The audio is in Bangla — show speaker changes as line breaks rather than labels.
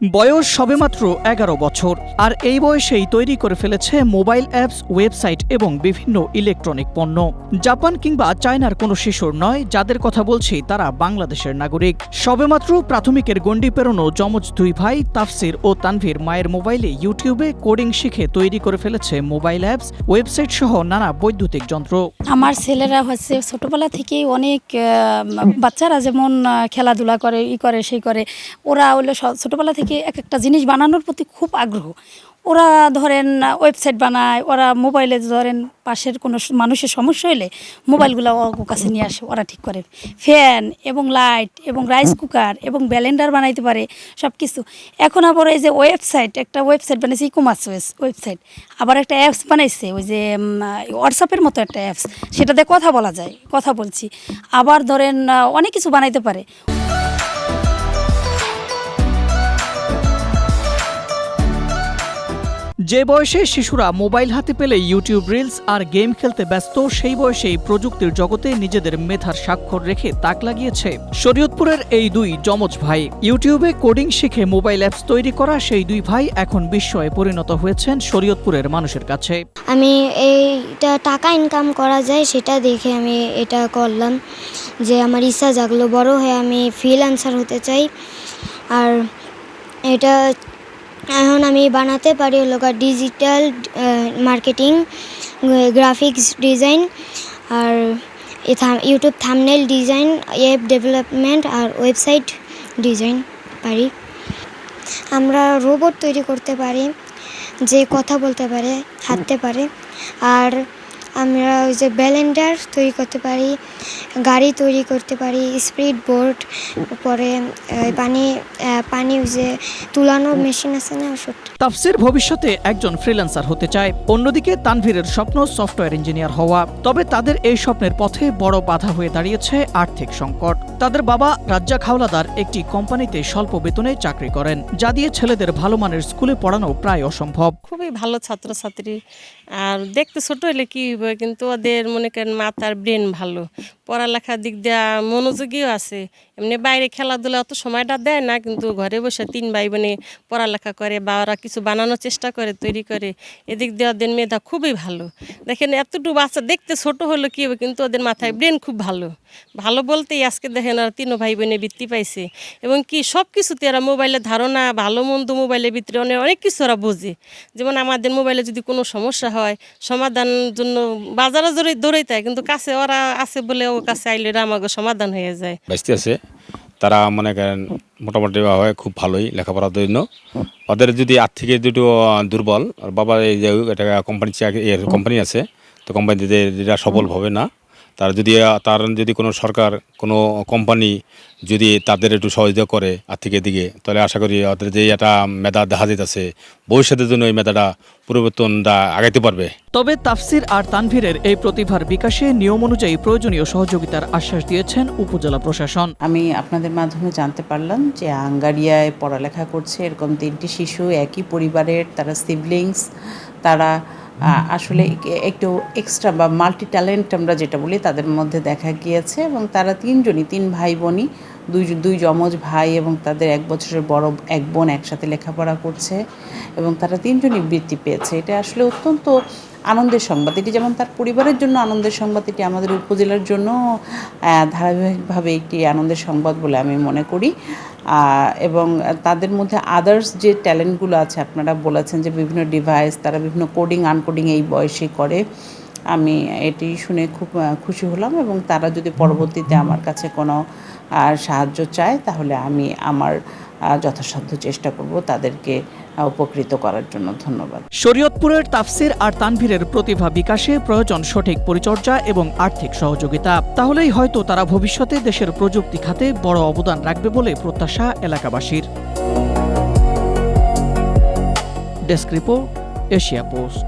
বয়স সবেমাত্র ১১ বছর, আর এই বয়সেই তৈরি করে ফেলেছে মোবাইল অ্যাপস, ওয়েবসাইট এবং বিভিন্ন ইলেকট্রনিক পণ্য। জাপান কিংবা চায়নার কোনো শিশুর নয় যাদের কথা বলছি, তারা বাংলাদেশের নাগরিক। সবেমাত্র প্রাথমিকের গণ্ডি পেরোনো যমজ দুই ভাই তাফসির ও তানভীর মায়ের মোবাইলে ইউটিউবে কোডিং শিখে তৈরি করে ফেলেছে মোবাইল অ্যাপস, ওয়েবসাইট সহ নানা বৈদ্যুতিক যন্ত্র।
আমার ছেলেরা হচ্ছে ছোটবেলা থেকেই অনেক বাচ্চারা যেমন খেলাধুলা করে, সেই করে, ওরা হলো ছোটবেলা থেকে এক একটা জিনিস বানানোর প্রতি খুব আগ্রহ। ওরা ধরেন ওয়েবসাইট বানায়, ওরা মোবাইলে ধরেন পাশের কোনো মানুষের সমস্যা হলে মোবাইলগুলো ওর কাছে নিয়ে আসে, ওরা ঠিক করে। ফ্যান এবং লাইট এবং রাইস কুকার এবং ব্লেন্ডার বানাইতে পারে সব কিছু। এখন আবার এই যে একটা ওয়েবসাইট বানাইছে, ই-কমার্স ওয়েবসাইট, আবার একটা অ্যাপস বানাইছে, ওই যে হোয়াটসঅ্যাপের মতো একটা অ্যাপস, সেটাতে কথা বলা যায়, কথা বলছি। আবার ধরেন অনেক কিছু বানাইতে পারে।
যে বয়সে শিশুরা মোবাইল হাতে পেলে ইউটিউব রিলস আর গেম খেলতে ব্যস্ত, সেই বয়সেই প্রযুক্তির জগতে নিজেদের মেধার স্বাক্ষর রেখে তাক লাগিয়েছে শরীয়তপুরের এই দুই যমজ ভাই। ইউটিউবে কোডিং শিখে মোবাইল অ্যাপস তৈরি করা সেই দুই ভাই এখন বিস্ময়ে পরিণত হয়েছেন শরীয়তপুরের মানুষের কাছে।
আমি এইটা টাকা ইনকাম করা যায় সেটা দেখে আমি এটা করলাম, যে আমার ইচ্ছা জাগলো বড় হয়ে আমি ফ্রিল্যান্সার হতে চাই। আর এটা এখন আমি বানাতে পারি হলো ডিজিটাল মার্কেটিং, গ্রাফিক্স ডিজাইন, আর YouTube thumbnail design, app development আর ওয়েবসাইট ডিজাইন পারি। আমরা রোবট তৈরি করতে পারি যে কথা বলতে পারে, হাঁটতে পারে। আর আমরা ওই যে ব্লেন্ডার তৈরি করতে পারি, গাড়ি তৈরি করতে পারি, স্পিড বোর্ড, পরে পানি ওই যে তুলানো মেশিন আছে না, ওষুধ।
তাফসির ভবিষ্যতে একজন ফ্রিল্যান্সার হতে চায়, অন্যদিকে তানভীরের স্বপ্ন সফটওয়্যার ইঞ্জিনিয়ার হওয়া। তবে তাদের এই স্বপ্নের পথে বড় বাধা হয়ে দাঁড়িয়েছে আর্থিক সংকট। তাদের বাবা রাজ্জাক হাওলাদার একটি কোম্পানিতে স্বল্প বেতনে চাকরি করেন, যা দিয়ে ছেলেদের ভালো মানের স্কুলে পড়ানো প্রায় অসম্ভব।
খুবই ভালো ছাত্রছাত্রী, আর দেখতে ছোট হলে কি হবে, কিন্তু ওদের মনে করেন মাথার ব্রেন ভালো, পড়ালেখার দিক দিয়ে মনোযোগীও আছে। এমনি বাইরে খেলাধুলা অত সময়টা দেয় না, কিন্তু ঘরে বসে তিন ভাই বোনে পড়ালেখা করে বা ওরা কিছু বানানোর চেষ্টা করে, তৈরি করে। এদিক দিয়ে ওদের মেধা খুবই ভালো। দেখেন এতটুকু বাচ্চা দেখতে ছোট হলো কী হবে, কিন্তু ওদের মাথায় ব্রেন খুব ভালো। ভালো বলতেই আজকে দেখেন আর তিনও ভাই বোনে বৃত্তি পাইছে, এবং কি সব কিছুতে এরা মোবাইলের ধারণা, ভালো মন্দ মোবাইলের ভিতরে অনেক কিছু ওরা বোঝে। যেমন আমাদের মোবাইলে যদি কোনো সমস্যা হয়, সমাধানের জন্য বাজারে দৌড়াইতে হয়, কিন্তু কাছে ওরা আছে বলে ওর কাছে আইলে আমাকে সমাধান হয়ে যায়।
ব্যস্ত আছে তারা, মনে করেন মোটামুটি খুব ভালোই লেখাপড়ার জন্য। ওদের যদি আর্থিক দুটো দুর্বল, আর বাবা এই যে একটা কোম্পানি আছে, তো কোম্পানিতে যেটা সফল হবে না, তার যদি কোনো সরকার, কোনো কোম্পানি যদি তাদের একটু সহযোগিতা করে আর্থিকের দিকে, তাহলে আশা করি ওদের যে একটা মেধা দেখা যেতেছে, ভবিষ্যতের জন্য এই মেধাটা পরিবর্তনটা আগাইতে পারবে।
তবে তাফসির আর তানভীরের এই প্রতিভার বিকাশে নিয়ম অনুযায়ী প্রয়োজনীয় সহযোগিতার আশ্বাস দিয়েছেন উপজেলা প্রশাসন।
আমি আপনাদের মাধ্যমে জানতে পারলাম যে আঙ্গারিয়ায় পড়ালেখা করছে এরকম 3টি শিশু, একই পরিবারের, তারা সিবলিংস। তারা আসলে একটু এক্সট্রা বা মাল্টি ট্যালেন্ট আমরা যেটা বলি তাদের মধ্যে দেখা গিয়েছে, এবং তারা তিন ভাই বোনই, দুই যমজ ভাই এবং তাদের 1 বছরের বড় এক বোন একসাথে লেখাপড়া করছে, এবং তারা 3জনই বৃত্তি পেয়েছে। এটা আসলে অত্যন্ত আনন্দের সংবাদ। এটি যেমন তার পরিবারের জন্য আনন্দের সংবাদ, এটি আমাদের উপজেলার জন্য ধারাবাহিকভাবে একটি আনন্দের সংবাদ বলে আমি মনে করি। এবং তাদের মধ্যে আদার্স যে ট্যালেন্টগুলো আছে, আপনারা বলেছেন যে বিভিন্ন ডিভাইস, তারা বিভিন্ন কোডিং আনকোডিং এই বয়সে করে। আমি এটি শুনে খুব খুশি হলাম, এবং তারা যদি পরবর্তীতে আমার কাছে কোনো সাহায্য চায়, তাহলে আমি আমার যথাসাধ্য চেষ্টা করব তাদেরকে উপকৃত করার জন্য। ধন্যবাদ।
শরীয়তপুরের তাফসির আর তানভীরের প্রতিভা বিকাশে প্রয়োজন সঠিক পরিচর্যা এবং আর্থিক সহযোগিতা। তাহলেই হয়তো তারা ভবিষ্যতে দেশের প্রযুক্তি খাতে বড় অবদান রাখবে বলে প্রত্যাশা এলাকাবাসীর। Desk report, Asia post.